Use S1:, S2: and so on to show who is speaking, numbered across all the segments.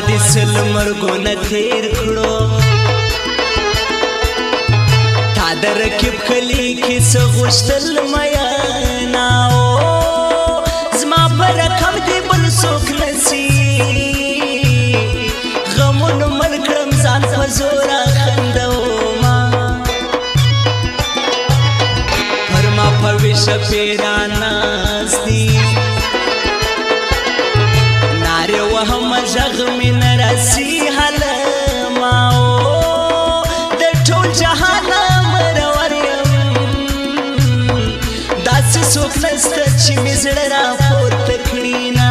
S1: دې سل مرګونه تیر کړو تا د رکب کلی کې څه غوښتل میانا زما په رقم دې بل څوک نسي غمونو مړ کړم ځان په زوره خندوما پر ما په ویشه پیرا ناستي نارې وهم غږ مې نه رسي هلما د ټول جهان مرور یم داسې څوک نسته چې مې زړه راپورته کړي نه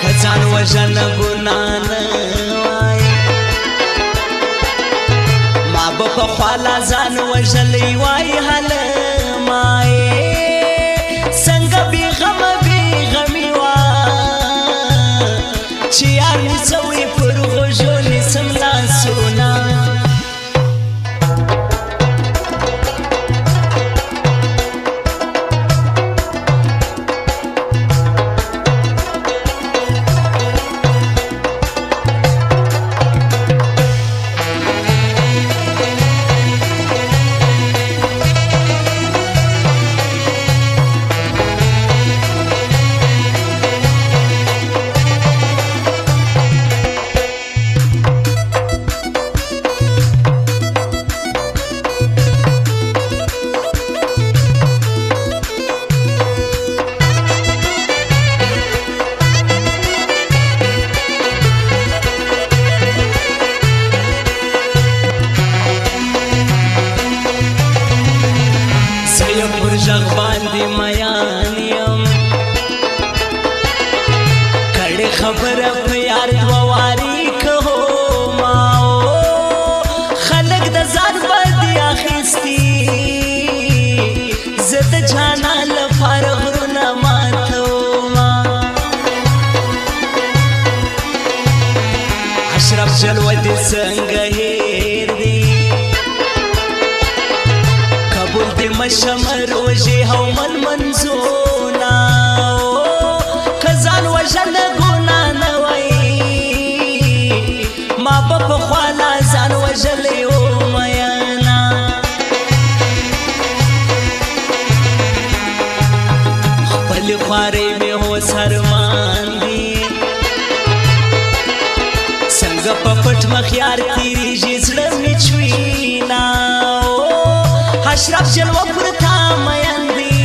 S1: که ځان وژنه ګناه نه وای ما به پخوا لا ځان وژلی وای هلما څنګه بې غمه بې غمي وه چې یار مې څوی پر غوږو نیسم لاسونه پر ژغ باندې میان یم کړې خبره په یار دوه واري کوما خلک د ځان بدي اخیستي زه د جانان لپاره غرونه ماتوما اشرف جلوه دې څنګه هېر دی قبول دې مشم روژې او من منځونه که ځان وژنه ګناه نه وای ما به پخوا لا ځان وژلی و میانا خپلې خوارۍ مې اوس ارمان دي څنګه په پټ مخ یار تېرېږي زړه مې چوينا اشرف جلوه پر تا مین دی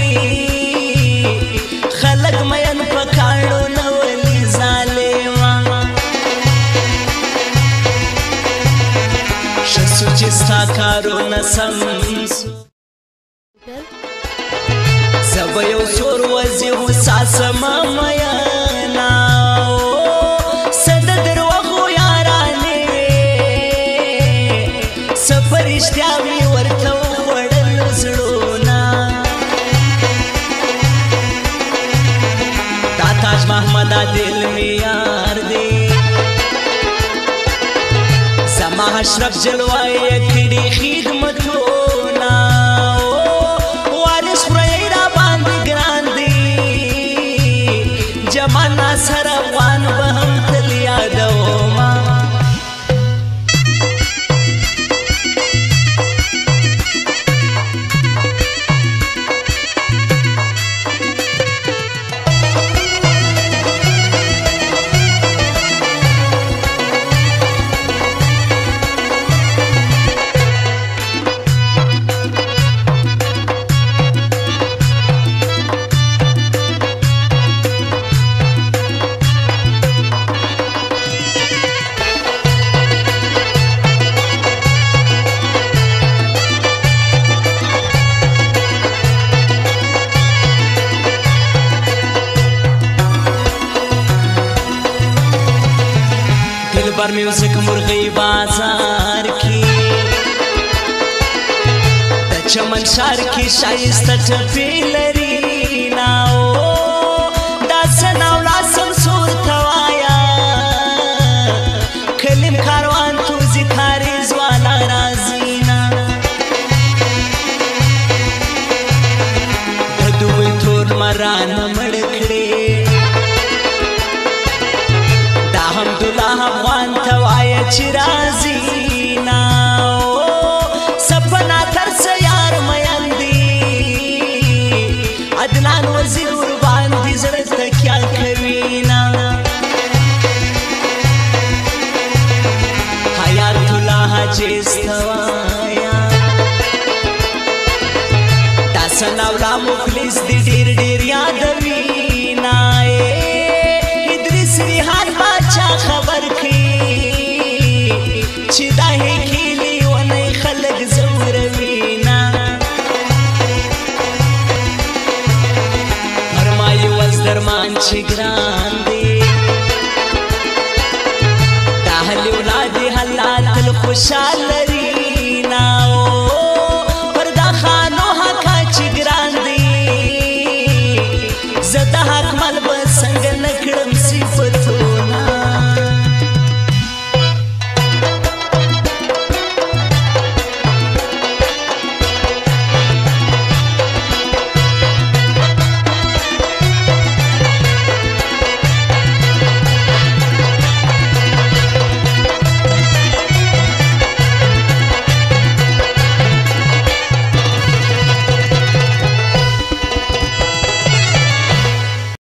S1: خلق مین په کاڼو نه ولي ظالما ښه سو چې ستا کارونه سم سو زه به یو سور وځي هوسا سمه میانا څه د دروغو یارانې وې څه په رښتیا مې ورته دا تاج محمد دل می یار دی زما اشرف جلوه کړي خدمتونه وارث خوري را باندې ګران دی جمانا سره افغان به هم تل یادوما دلبر میوزیک مرغی بازار کی د چمن شار کی شایسته ټپې لري ناو دا سناو لاسم سور توایا کلم کاروان تو ذکاری زوالا رازینا د دوی تور مران مړ کړې सनावला मुखलिस दी ढेर ढेर यादवी नाए इद्रिस रिहान बादशाह खबर की चिदा है खिली वन खलक जौरवीना फरमाई वज दरमान छिगरान दे दाहली औलाद हलाल खुशाल